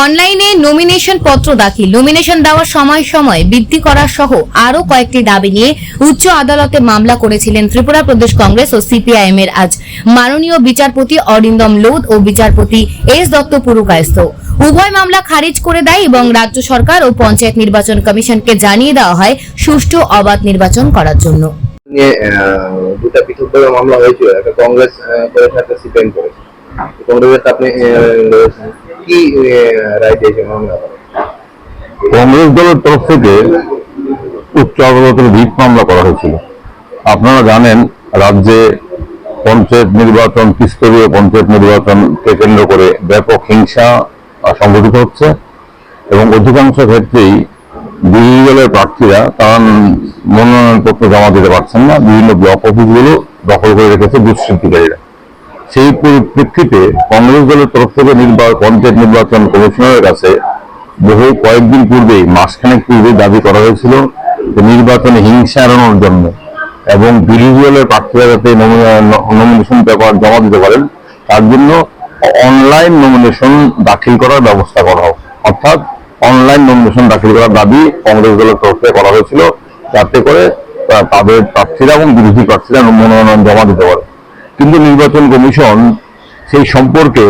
অনলাইনে নমিনেশন পত্র দাখিল, নমিনেশন দেওয়ার সময় বৃদ্ধি করা সহ আরো কয়েকটি দাবি নিয়ে উচ্চ আদালতে মামলা করেছিলেন ত্রিপুরা প্রদেশ কংগ্রেস ও সিপিআইএম এর আজ মাননীয় বিচারপতি অরিন্দম লোধ ও বিচারপতি এস দত্ত পুরকায়স্থ। উভয় মামলা খারিজ করে দেয় এবং রাজ্য সরকার ও পঞ্চায়েত নির্বাচন কমিশনকে জানিয়ে দেওয়া হয় সুষ্ঠু অবাধ নির্বাচন করার জন্য। দুটা পৃথকভাবে মামলা হয়েছিল, একটা কংগ্রেস করেছে, একটা সিপিএম করেছে। কংগ্রেসের আপনি কি রায় দিয়েছেন মামলা? কংগ্রেস দলের তরফ থেকে উচ্চ আদালতের রিট মামলা করা হয়েছিল। আপনারা জানেন, রাজ্যে পঞ্চায়েত নির্বাচন, ত্রিস্তরীয় পঞ্চায়েত নির্বাচনকে কেন্দ্র করে ব্যাপক হিংসা সংঘটিত হচ্ছে এবং অধিকাংশ ক্ষেত্রেই বিরোধী দলের প্রার্থীরা তারা মনোনয়নপত্র জমা দিতে পারছেন না। বিভিন্ন ব্লক অফিসগুলো দখল করে রেখেছে দুষ্কৃতিকারীরা। সেই পরিপ্রেক্ষিতে কংগ্রেস দলের তরফ থেকে পঞ্চায়েত নির্বাচন কমিশনারের কাছে কয়েকদিন পূর্বেই, মাসখানেক পূর্বে দাবি করা হয়েছিল যে নির্বাচনে হিংসা এড়ানোর জন্য এবং বিরোধী দলের প্রার্থীরা যাতে নমিনেশন পেপার জমা দিতে পারেন তার জন্য অনলাইন নমিনেশন দাখিল করার ব্যবস্থা করা হোক। অর্থাৎ অনলাইন নমিনেশন দাখিল করার দাবি কংগ্রেস দলের তরফ থেকে করা হয়েছিল, যাতে করে তাদের প্রার্থীরা এবং বিরোধী প্রার্থীরা মনোনয়ন জমা দিতে পারে। কিন্তু নির্বাচন কমিশন সেই সম্পর্কে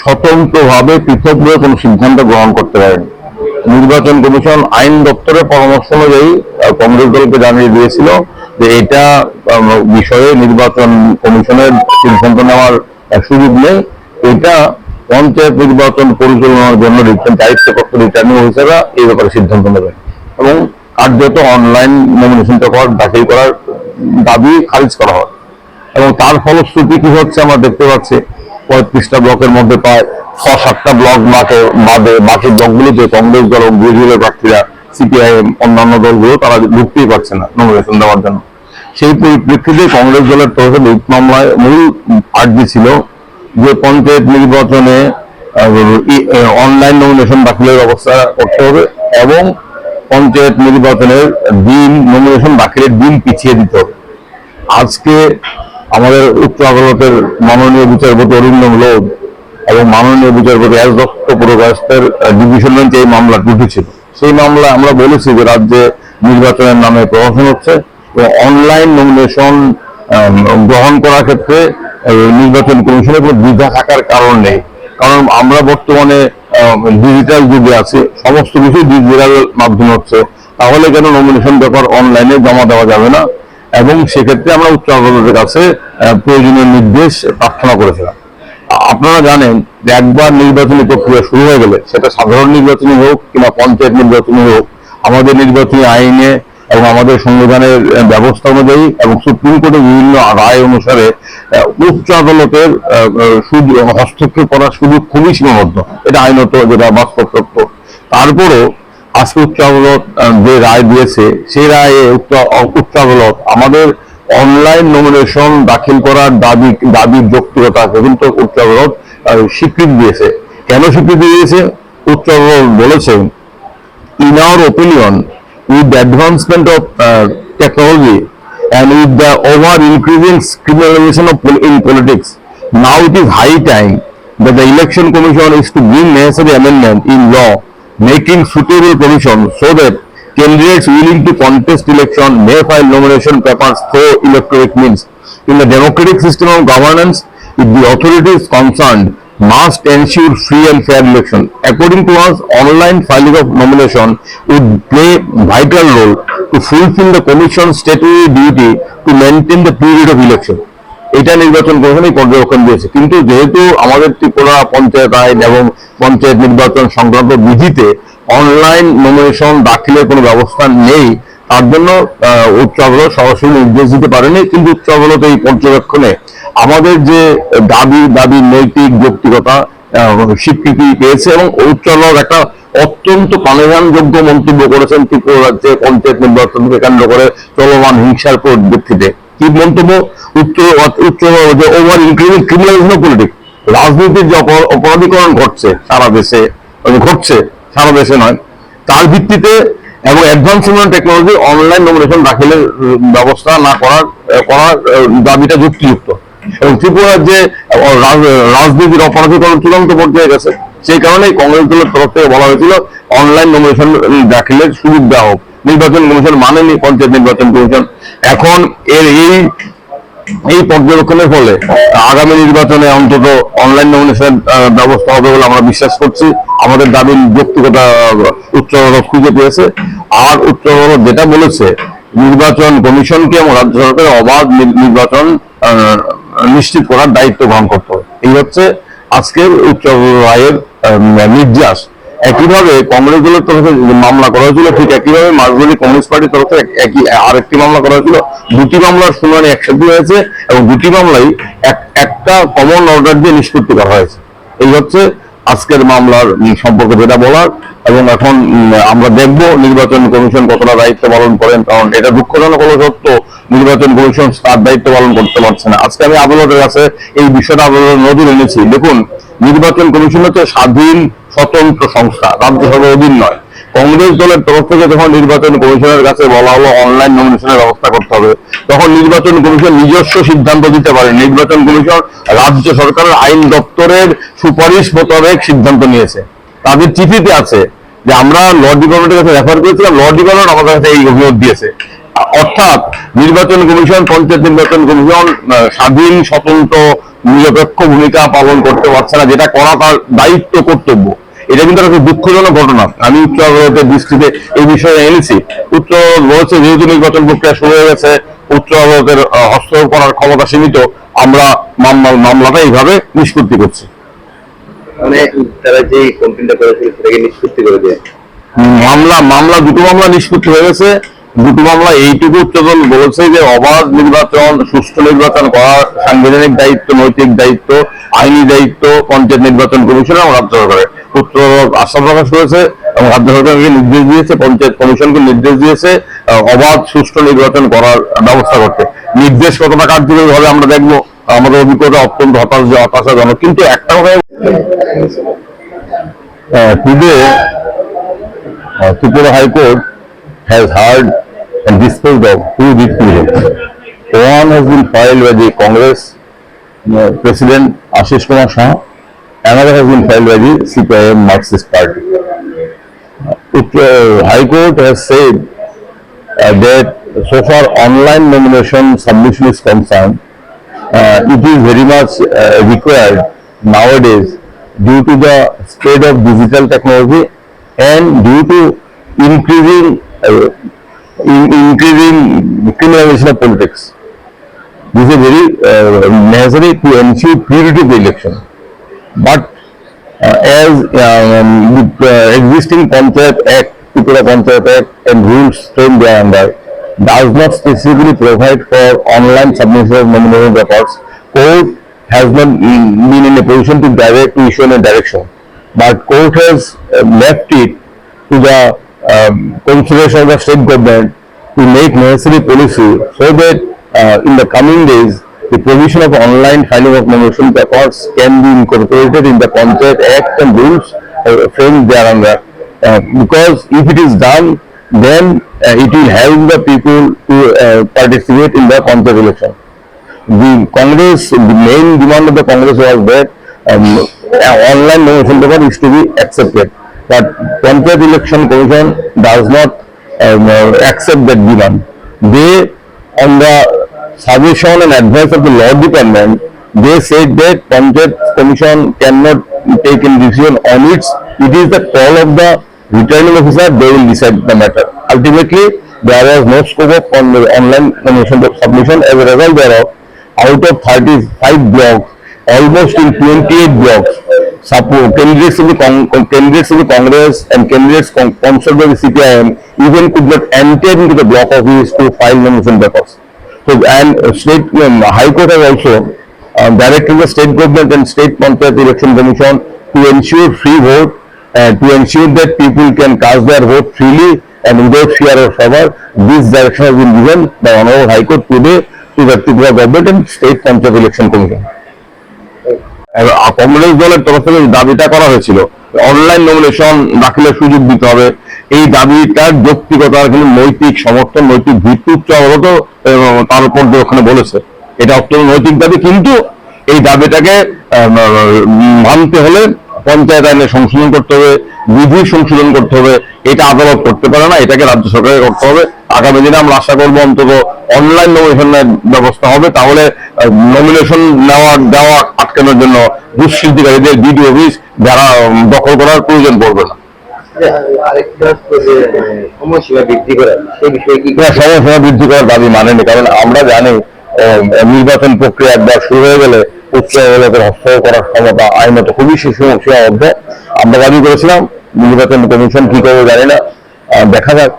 স্বতন্ত্রভাবে পৃথকভাবে কোনো সিদ্ধান্ত গ্রহণ করতে পারেনি। নির্বাচন কমিশন আইন দপ্তরের পরামর্শ অনুযায়ী কংগ্রেস দলকে জানিয়ে দিয়েছিল যে এটা বিষয়ে নির্বাচন কমিশনের সিদ্ধান্ত নেওয়ার সুযোগ নেই, এটা পঞ্চায়েত নির্বাচন পরিচালনার জন্য দায়িত্বপ্রাপ্ত রিটার্নিং অফিসাররা এই ব্যাপারে সিদ্ধান্ত নেবেন এবং কার্যত অনলাইন নমিনেশন পেপার দাখিল করার দাবি খারিজ করা হয়। এবং তার ফলশ্রুতি কি হচ্ছে আমরা দেখতে পাচ্ছি, 35টা ব্লকের মধ্যে প্রায় 6-7টা ব্লক বাদে বাকি ব্লকগুলোতে কংগ্রেস দল এবং বিরোধী দলের প্রার্থীরা, সিপিআইএম অন্যান্য দলগুলো তারা ঢুকতেই পারছে না নমিনেশন দেওয়ার জন্য। সেই পরিপ্রেক্ষিতে কংগ্রেস দলের তরফে রিট মামলায় মূল আর্জি ছিল যে পঞ্চায়েত নির্বাচনে অনলাইন নমিনেশন দাখিলের ব্যবস্থা করতে হবে এবং পঞ্চায়েত নির্বাচনের নমিনেশন দাখিলের দিন পিছিয়ে দিতে হবে। আজকে আমাদের উচ্চ আদালতের মাননীয় বিচারপতি অরিন্দম লোধ এবং মাননীয় বিচারপতি এস দত্ত পুরকায়স্থের ডিভিশন বেঞ্চে এই মামলাটি উঠেছিল। সেই মামলায় আমরা বলেছি যে রাজ্যে নির্বাচনের নামে প্রহসন হচ্ছে এবং অনলাইন নমিনেশন গ্রহণ করার ক্ষেত্রে নির্বাচন কমিশনের কোনো দ্বিধা থাকার কারণ নেই। কারণ আমরা বর্তমানে ডিজিটাল যুগে আছি, সমস্ত কিছু ডিজিটাল মাধ্যমে হচ্ছে, তাহলে কেন নমিনেশন পেপার অনলাইনে জমা দেওয়া যাবে না? এবং সেক্ষেত্রে আমরা উচ্চ আদালতের কাছে প্রয়োজনীয় নির্দেশ প্রার্থনা করেছিলাম। আপনারা জানেন যে একবার নির্বাচনী প্রক্রিয়া শুরু হয়ে গেলে, সেটা সাধারণ নির্বাচনী হোক কিংবা পঞ্চায়েত নির্বাচনী হোক, আমাদের নির্বাচনী আইনে এবং আমাদের সংবিধানের ব্যবস্থা অনুযায়ী এবং সুপ্রিম কোর্টের বিভিন্ন রায় অনুসারে উচ্চ আদালতের হস্তক্ষেপ করার সুযোগ খুবই সীমাবদ্ধ। এটা আইনত, যেটা বাস্তব সত্য। তারপরও আজকে উচ্চ আদালত যে রায় দিয়েছে, সেই রায়ে উচ্চ আদালত আমাদের অনলাইন নমিনেশন দাখিল করার দাবির যৌক্তিকতাকে কিন্তু উচ্চ আদালত স্বীকৃতি দিয়েছে। কেন স্বীকৃতি দিয়েছে? উচ্চ আদালত বলেছেন, in our opinion, with the advancement of technology and with the over-increasing criminalization in politics, now it is high time that the Election Commission is to bring necessary amendment in law, making suitable provision so that candidates willing to contest election may file nomination papers through electronic means. In the democratic system of governance, if the authorities concerned must ensure free and fair election. According to us, online filing of nomination would play vital role to fulfill the Commission's statutory duty to maintain the period of election. এটা নির্বাচন কমিশনই পর্যবেক্ষণ দিয়েছে। কিন্তু যেহেতু আমাদের ত্রিপুরা পঞ্চায়েত আইন এবং পঞ্চায়েত নির্বাচন সংক্রান্ত বিধিতে অনলাইন নমিনেশন দাখিলের কোনো ব্যবস্থা নেই, তার জন্য উচ্চ আদালত সরাসরি নির্দেশ দিতে পারেনি। কিন্তু উচ্চ আদালত এই পর্যবেক্ষণে আমাদের যে দাবি নৈতিক যৌক্তিকতা স্বীকৃতি পেয়েছে এবং উচ্চ আদালত একটা অত্যন্ত প্রাণঘাতযোগ্য মন্তব্য করেছেন ত্রিপুরা রাজ্যে পঞ্চায়েত নির্বাচনকে কেন্দ্র করে চলমান হিংসার পরিপ্রেক্ষিতে। কি মন্তব্য? Over increasing criminalisation of politics, রাজনীতির যে অপরাধীকরণ ঘটছে সারা দেশে নয়, তার ভিত্তিতে এবং অ্যাডভান্সমেন্ট টেকনোলজি অনলাইন নমিনেশন দাখিলের ব্যবস্থা না করার দাবিটা যুক্তিযুক্ত। এবং ত্রিপুরার যে রাজনীতির অপরাধীকরণ চূড়ান্ত পর্যায়ে গেছে, সেই কারণেই কংগ্রেস দলের তরফ থেকে বলা হয়েছিল অনলাইন নমিনেশন দাখিলের সুযোগ দেওয়া হোক। নির্বাচন কমিশন মানেনি, পঞ্চায়েত নির্বাচন কমিশন। এখন এই পর্যবেক্ষণের ফলে আগামী নির্বাচনে অন্তত অনলাইন নমিনেশন ব্যবস্থা হবে বলে আমরা বিশ্বাস করছি। আমাদের দাবির যৌক্তিকতা উচ্চ আদালত খুঁজে পেয়েছে। আর উচ্চ আদালত যেটা বলেছে, নির্বাচন কমিশনকে এবং রাজ্য সরকারের অবাধ নির্বাচন নিশ্চিত করার দায়িত্ব গ্রহণ করতে হবে। এই হচ্ছে আজকের উচ্চ রায়ের নির্যাস। একইভাবে কংগ্রেস দলের তরফে মামলা করা হয়েছিল, ঠিক একইভাবে মার্কসবাদী কমিউনিস্ট পার্টির তরফে আরেকটি মামলা করা হয়েছিল। দুটি মামলার শুনানি একসাথে হয়েছে এবং দুটি মামলাই একটা কমন অর্ডার দিয়ে নিষ্পত্তি করা হয়েছে। এই হচ্ছে আজকের মামলার সম্পর্কে যেটা বলার। এবং এখন আমরা দেখব নির্বাচন কমিশন কতটা দায়িত্ব পালন করেন, কারণ এটা দুঃখজনক হলো সত্য, নির্বাচন কমিশন তার দায়িত্ব পালন করতে পারছে না। আজকে আমি আদালতের কাছে এই বিষয়টা আদালতের নজর এনেছি। দেখুন, নির্বাচন কমিশন হচ্ছে স্বাধীন স্বতন্ত্র সংস্থা, রাজ্য সরকারের অধীন নয়। কংগ্রেস দলের তরফ থেকে যখন নির্বাচন কমিশনের কাছে বলা হলো অনলাইন নমিনেশনের ব্যবস্থা করতে হবে, তখন নির্বাচন কমিশন নিজস্ব সিদ্ধান্ত দিতে পারে। নির্বাচন কমিশন রাজ্য সরকারের আইন দপ্তরের সুপারিশ মোতাবেক সিদ্ধান্ত নিয়েছে। তাদের চিঠিতে আছে যে আমরা ল ডিপার্টমেন্টের কাছে রেফার করেছিলাম, ল ডিপার্টমেন্ট আমাদের কাছে এই অভিযোগ দিয়েছে। অর্থাৎ নির্বাচন কমিশন, পঞ্চায়েত নির্বাচন কমিশন স্বাধীন স্বতন্ত্র নিরপেক্ষ ভূমিকা পালন করতে পারছে না, যেটা করা তার দায়িত্ব, কর্তব্য। এটা কিন্তু একটা দুঃখজনক ঘটনা। আমি উচ্চ আদালতের দৃষ্টিতে এই বিষয়ে এনেছি। উচ্চ আদালত বলেছে যেহেতু নির্বাচন প্রক্রিয়া শুরু হয়ে গেছে, উচ্চ আদালতের হস্তক্ষেপ করার ক্ষমতা সীমিত, আমরা মামলাটা এইভাবে নিষ্পত্তি করছি। মানে তারা যে কমপ্লেনটা করেছিল সেটাকে নিষ্পত্তি করে দেয়। দুটো মামলা নিষ্পত্তি হয়ে গেছে। দুটো মামলা এইটুকু উচ্চ আদালত বলেছে যে অবাধ নির্বাচন, সুষ্ঠু নির্বাচন করার সাংবিধানিক দায়িত্ব, নৈতিক দায়িত্ব, আইনি দায়িত্ব পঞ্চায়েত নির্বাচন কমিশন এবং রাজ্য সরকারের। উচ্চ আদালত আস্থা প্রকাশ করেছে এবং রাজ্য সরকারকে নির্দেশ দিয়েছে, পঞ্চায়েত কমিশনকে নির্দেশ দিয়েছে অবাধ সুষ্ঠু নির্বাচন করার ব্যবস্থা করতে। নির্দেশ কতটা কার্যকরী হবে আমরা দেখবো। আমাদের অভিজ্ঞতা অত্যন্ত হতাশাজনক। কিন্তু একটা কথা, today Tripura High Court has heard and disposed of two writ petitions. One has been filed by the Congress President Ashish Kumar Shah. Another has been filed by the CPIM Marxist Party. High Court has said that so far online nomination submission is concerned, it is very much required nowadays due to the spread of digital technology and due to increasing criminalization of politics. This is very necessary to ensure purity of the election. But as the existing Panchayat Act, Tripura Panchayat Act and rules framed thereunder does not specifically provide for online submission of nomination records, court has not been in a position to issue any direction. But court has left it to the consideration of the state government to make necessary policy so that in the coming days the provision of online filing of nomination records can be incorporated in the Panchayat Act and rules framed thereunder. Because if it is done, then it will help the people to participate in the Panchayat election. The main demand of the Congress was that online nomination record is to be accepted, but Panchayat Election Commission does not accept that demand. They, on the suggestion and advice of the Law Department, they said that Panchayat Commission cannot take any decision on its. It is the call of the returning officer. They will decide the matter. Ultimately, there was no scope of online nomination submission. As a result thereof, out of 35 blocks, almost in 28 blocks, candidates of the Congress and candidates sponsored by the CPIM even could not enter into the block office to file nomination records. So, and High Court has also directed the state government and state Panchayat Election Commission to ensure free vote, to ensure that people can cast their vote freely and without fear or favor. This direction has been given by Honorable High Court today to the Tripura government and state Panchayat Election Commission. Congress দলের তরফ থেকে দাবিটা করা হয়েছিল online nomination দাখিলের সুযোগ দিতে হবে। এই দাবিটার যৌক্তিকতার কিন্তু নৈতিক সমর্থন, নৈতিক ভিত্তি উচ্চ আদালত তার উপর ওখানে বলেছে এটা অত্যন্ত নৈতিক দাবি। কিন্তু এই দাবিটাকে মানতে হলে পঞ্চায়েত আইনে সংশোধন করতে হবে, বিধি সংশোধন করতে হবে। এটা আদালত করতে পারে না, এটাকে রাজ্য সরকারের করতে হবে। আগামী দিনে আমরা আশা করবো অন্তত অনলাইন নমিনেশনের ব্যবস্থা হবে, তাহলে নমিনেশন দেওয়া আটকানোর জন্য দুষ্কৃতিকারীদের বিডিও অফিস যারা দখল করার প্রয়োজন পড়বে না। আরেকটা হচ্ছে যে সময়সীমা বৃদ্ধি করা, সেই বিষয়ে কি সময়সীমা বৃদ্ধি করার দাবি মানেনি, কারণ আমরা জানি নির্বাচন প্রক্রিয়া একবার শুরু হয়ে গেলে উচ্চ আদালতের হস্তক্ষেপ করার ক্ষমতা আইনত খুবই সীমাবদ্ধ। আমরা দাবি করেছিলাম, নির্বাচন কমিশন কি করবে জানি না, দেখা যাক।